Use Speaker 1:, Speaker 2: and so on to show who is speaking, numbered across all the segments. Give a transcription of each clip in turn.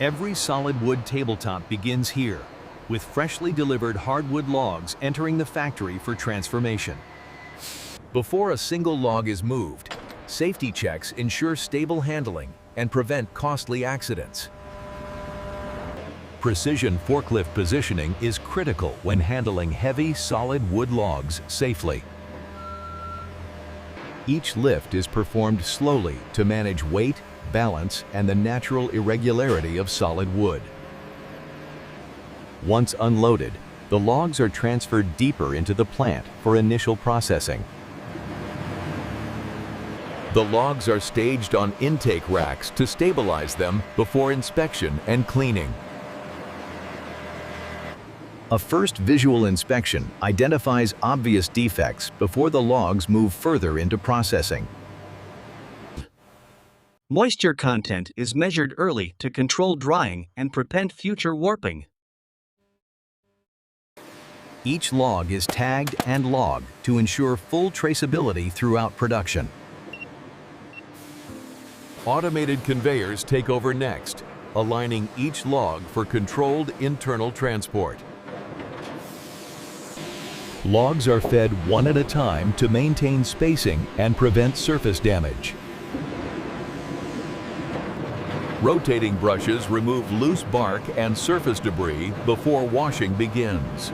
Speaker 1: Every solid wood tabletop begins here, with freshly delivered hardwood logs entering the factory for transformation. Before a single log is moved, safety checks ensure stable handling and prevent costly accidents. Precision forklift positioning is critical when handling heavy, solid wood logs safely. Each lift is performed slowly to manage weight, balance, and the natural irregularity of solid wood. Once unloaded, the logs are transferred deeper into the plant for initial processing. The logs are staged on intake racks to stabilize them before inspection and cleaning. A first visual inspection identifies obvious defects before the logs move further into processing.
Speaker 2: Moisture content is measured early to control drying and prevent future warping.
Speaker 1: Each log is tagged and logged to ensure full traceability throughout production. Automated conveyors take over next, aligning each log for controlled internal transport. Logs are fed one at a time to maintain spacing and prevent surface damage. Rotating brushes remove loose bark and surface debris before washing begins.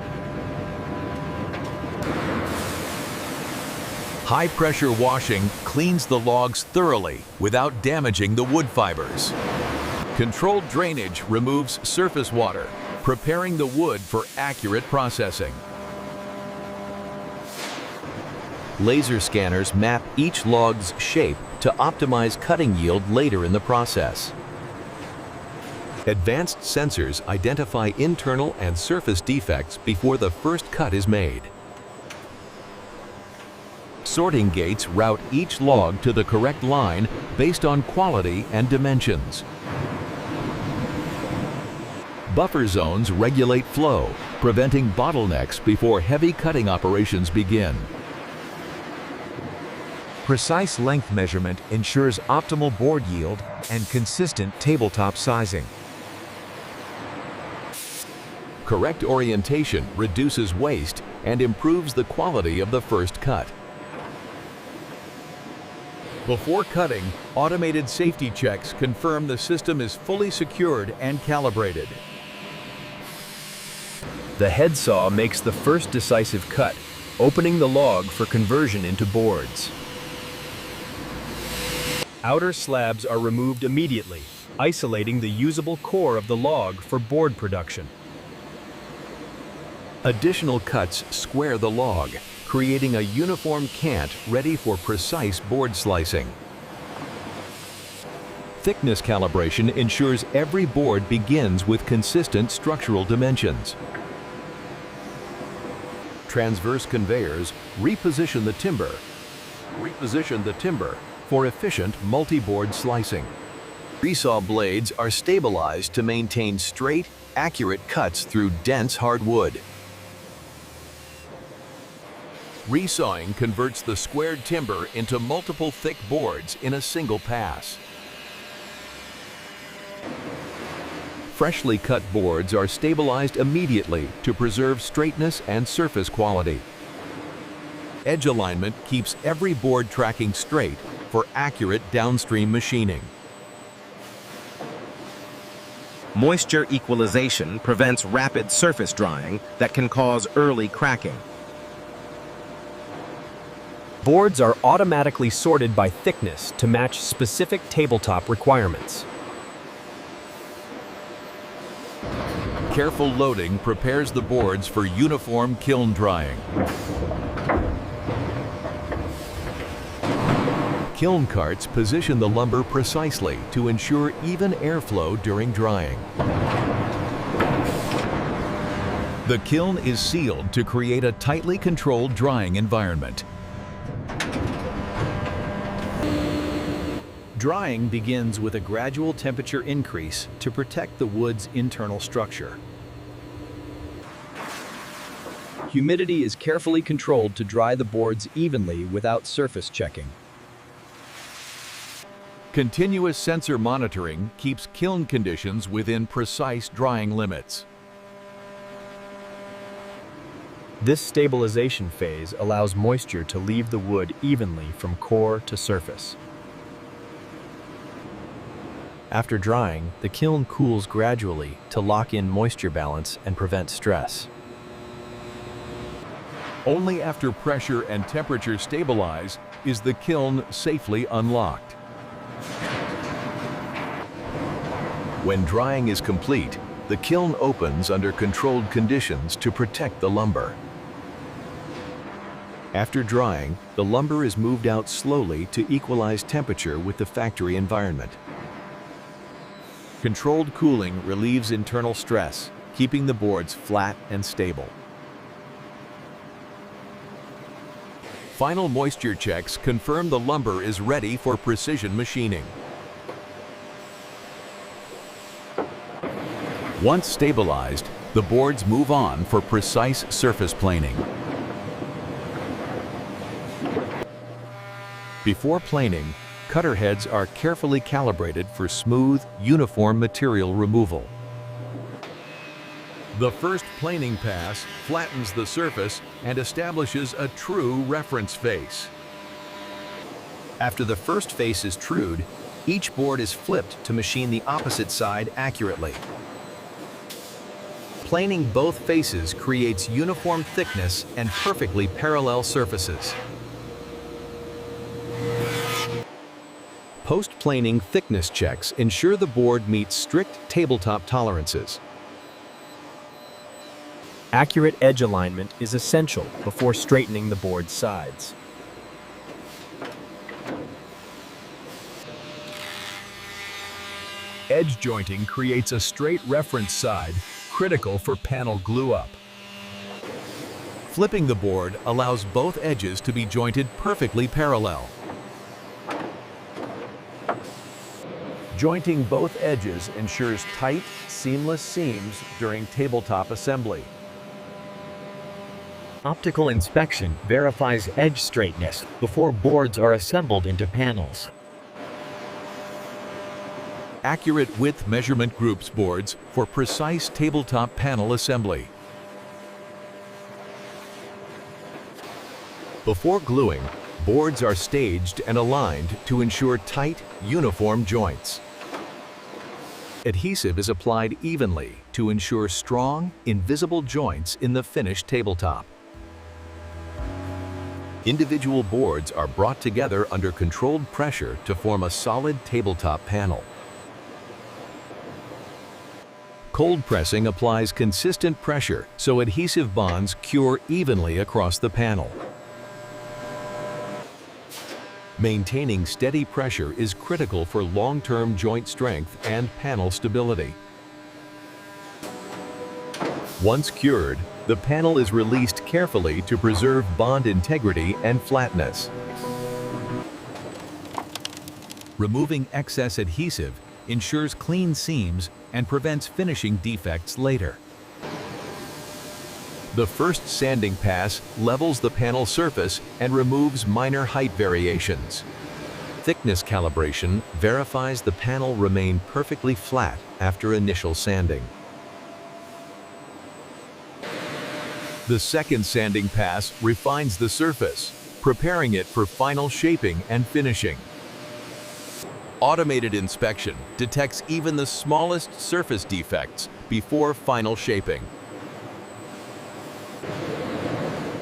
Speaker 1: High-pressure washing cleans the logs thoroughly without damaging the wood fibers. Controlled drainage removes surface water, preparing the wood for accurate processing. Laser scanners map each log's shape to optimize cutting yield later in the process. Advanced sensors identify internal and surface defects before the first cut is made. Sorting gates route each log to the correct line based on quality and dimensions. Buffer zones regulate flow, preventing bottlenecks before heavy cutting operations begin.
Speaker 3: Precise length measurement ensures optimal board yield and consistent tabletop sizing.
Speaker 1: Correct orientation reduces waste and improves the quality of the first cut. Before cutting, automated safety checks confirm the system is fully secured and calibrated. The head saw makes the first decisive cut, opening the log for conversion into boards. Outer slabs are removed immediately, isolating the usable core of the log for board production. Additional cuts square the log, creating a uniform cant ready for precise board slicing. Thickness calibration ensures every board begins with consistent structural dimensions. Transverse conveyors reposition the timber for efficient multi-board slicing. Resaw blades are stabilized to maintain straight, accurate cuts through dense hardwood. Resawing converts the squared timber into multiple thick boards in a single pass. Freshly cut boards are stabilized immediately to preserve straightness and surface quality. Edge alignment keeps every board tracking straight for accurate downstream machining.
Speaker 4: Moisture equalization prevents rapid surface drying that can cause early cracking.
Speaker 5: Boards are automatically sorted by thickness to match specific tabletop requirements.
Speaker 1: Careful loading prepares the boards for uniform kiln drying. Kiln carts position the lumber precisely to ensure even airflow during drying. The kiln is sealed to create a tightly controlled drying environment. Drying begins with a gradual temperature increase to protect the wood's internal structure. Humidity is carefully controlled to dry the boards evenly without surface checking. Continuous sensor monitoring keeps kiln conditions within precise drying limits.
Speaker 5: This stabilization phase allows moisture to leave the wood evenly from core to surface. After drying, the kiln cools gradually to lock in moisture balance and prevent stress.
Speaker 1: Only after pressure and temperature stabilize is the kiln safely unlocked. When drying is complete, the kiln opens under controlled conditions to protect the lumber. After drying, the lumber is moved out slowly to equalize temperature with the factory environment. Controlled cooling relieves internal stress, keeping the boards flat and stable. Final moisture checks confirm the lumber is ready for precision machining. Once stabilized, the boards move on for precise surface planing. Before planing, cutter heads are carefully calibrated for smooth, uniform material removal. The first planing pass flattens the surface and establishes a true reference face. After the first face is trued, each board is flipped to machine the opposite side accurately. Planing both faces creates uniform thickness and perfectly parallel surfaces. Post-planing thickness checks ensure the board meets strict tabletop tolerances.
Speaker 5: Accurate edge alignment is essential before straightening the board's sides.
Speaker 1: Edge jointing creates a straight reference side, critical for panel glue-up. Flipping the board allows both edges to be jointed perfectly parallel. Jointing both edges ensures tight, seamless seams during tabletop assembly.
Speaker 6: Optical inspection verifies edge straightness before boards are assembled into panels.
Speaker 1: Accurate width measurement groups boards for precise tabletop panel assembly. Before gluing, boards are staged and aligned to ensure tight, uniform joints. Adhesive is applied evenly to ensure strong, invisible joints in the finished tabletop. Individual boards are brought together under controlled pressure to form a solid tabletop panel. Cold pressing applies consistent pressure so adhesive bonds cure evenly across the panel. Maintaining steady pressure is critical for long-term joint strength and panel stability. Once cured, the panel is released carefully to preserve bond integrity and flatness. Removing excess adhesive ensures clean seams and prevents finishing defects later. The first sanding pass levels the panel surface and removes minor height variations. Thickness calibration verifies the panel remained perfectly flat after initial sanding. The second sanding pass refines the surface, preparing it for final shaping and finishing. Automated inspection detects even the smallest surface defects before final shaping.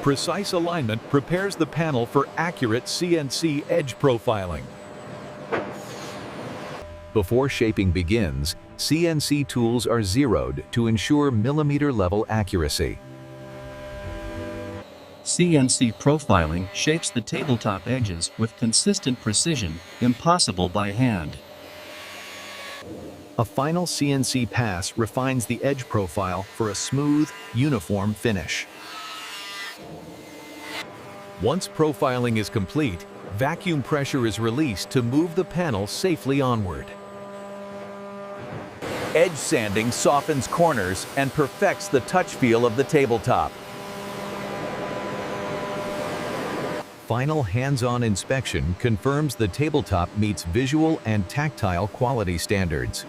Speaker 1: Precise alignment prepares the panel for accurate CNC edge profiling. Before shaping begins, CNC tools are zeroed to ensure millimeter-level accuracy.
Speaker 2: CNC profiling shapes the tabletop edges with consistent precision, impossible by hand.
Speaker 1: A final CNC pass refines the edge profile for a smooth, uniform finish. Once profiling is complete, vacuum pressure is released to move the panel safely onward. Edge sanding softens corners and perfects the touch feel of the tabletop. final hands-on inspection confirms the tabletop meets visual and tactile quality standards.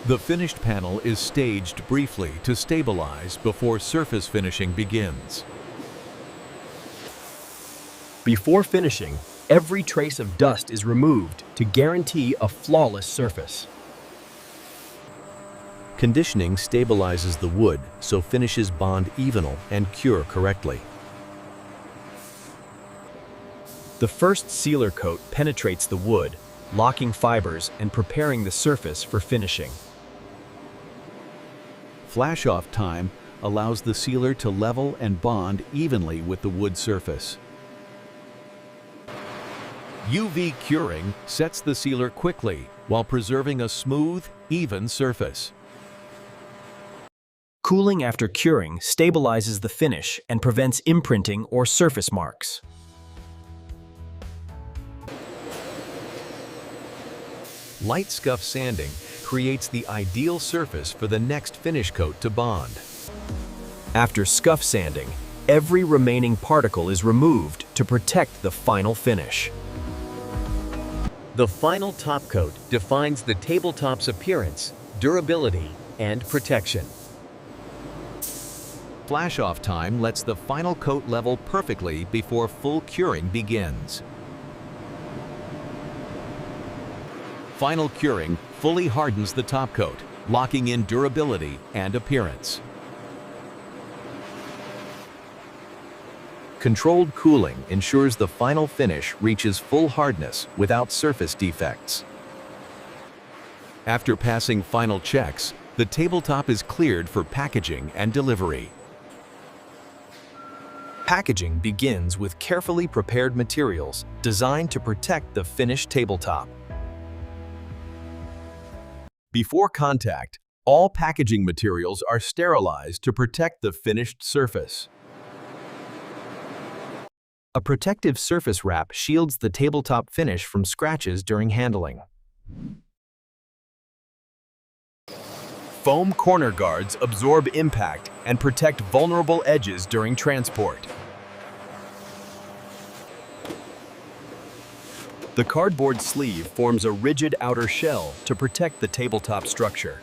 Speaker 1: The finished panel is staged briefly to stabilize before surface finishing begins.
Speaker 5: Before finishing, every trace of dust is removed to guarantee a flawless surface. Conditioning stabilizes the wood so finishes bond evenly and cure correctly. The first sealer coat penetrates the wood, locking fibers and preparing the surface for finishing.
Speaker 1: Flash-off time allows the sealer to level and bond evenly with the wood surface. UV curing sets the sealer quickly while preserving a smooth, even surface.
Speaker 5: Cooling after curing stabilizes the finish and prevents imprinting or surface marks.
Speaker 1: Light scuff sanding creates the ideal surface for the next finish coat to bond.
Speaker 5: After scuff sanding, every remaining particle is removed to protect the final finish. The final top coat defines the tabletop's appearance, durability, and protection.
Speaker 1: Flash-off time lets the final coat level perfectly before full curing begins. Final curing fully hardens the top coat, locking in durability and appearance. Controlled cooling ensures the final finish reaches full hardness without surface defects. After passing final checks, the tabletop is cleared for packaging and delivery.
Speaker 5: Packaging begins with carefully prepared materials designed to protect the finished tabletop. Before contact, all packaging materials are sterilized to protect the finished surface. A protective surface wrap shields the tabletop finish from scratches during handling. Foam corner guards absorb impact and protect vulnerable edges during transport. The cardboard sleeve forms a rigid outer shell to protect the tabletop structure.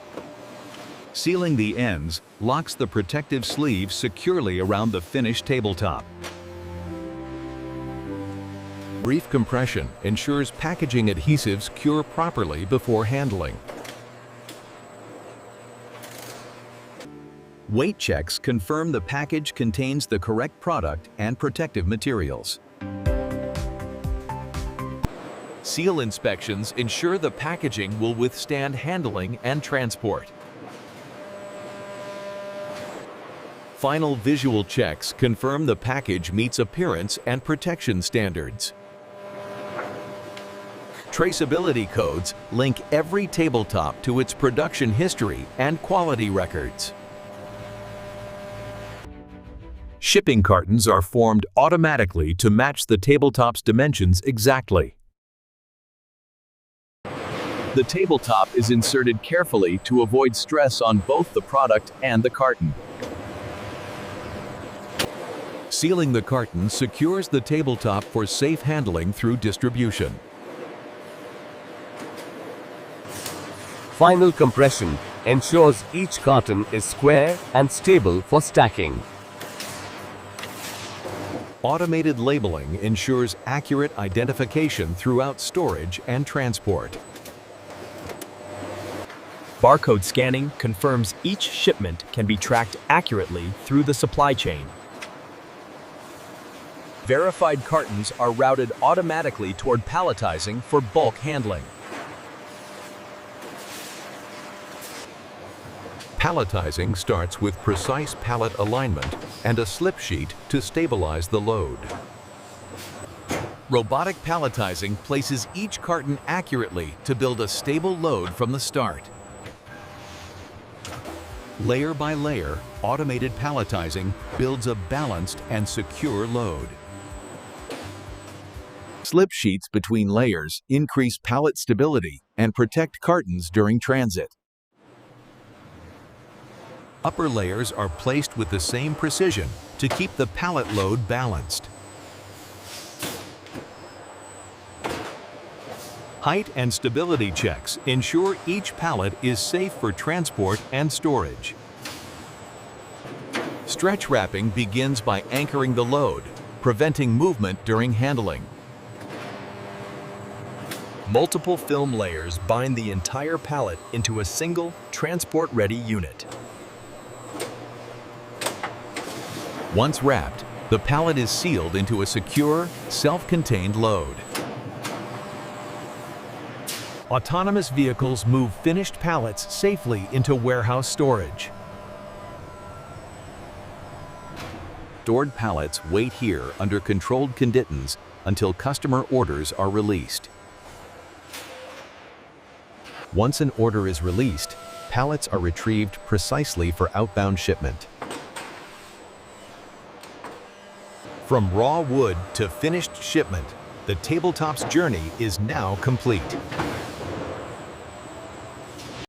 Speaker 1: Sealing the ends locks the protective sleeve securely around the finished tabletop. Brief compression ensures packaging adhesives cure properly before handling. Weight checks confirm the package contains the correct product and protective materials. Seal inspections ensure the packaging will withstand handling and transport. Final visual checks confirm the package meets appearance and protection standards. Traceability codes link every tabletop to its production history and quality records. Shipping cartons are formed automatically to match the tabletop's dimensions exactly. The tabletop is inserted carefully to avoid stress on both the product and the carton. Sealing the carton secures the tabletop for safe handling through distribution.
Speaker 7: Final compression ensures each carton is square and stable for stacking.
Speaker 1: Automated labeling ensures accurate identification throughout storage and transport.
Speaker 5: Barcode scanning confirms each shipment can be tracked accurately through the supply chain. Verified cartons are routed automatically toward palletizing for bulk handling.
Speaker 1: Palletizing starts with precise pallet alignment and a slip sheet to stabilize the load. Robotic palletizing places each carton accurately to build a stable load from the start. Layer by layer, automated palletizing builds a balanced and secure load. Slip sheets between layers increase pallet stability and protect cartons during transit. Upper layers are placed with the same precision to keep the pallet load balanced. Height and stability checks ensure each pallet is safe for transport and storage. Stretch wrapping begins by anchoring the load, preventing movement during handling. Multiple film layers bind the entire pallet into a single, transport-ready unit. Once wrapped, the pallet is sealed into a secure, self-contained load. Autonomous vehicles move finished pallets safely into warehouse storage. Stored pallets wait here under controlled conditions until customer orders are released. Once an order is released, pallets are retrieved precisely for outbound shipment. From raw wood to finished shipment, the tabletop's journey is now complete.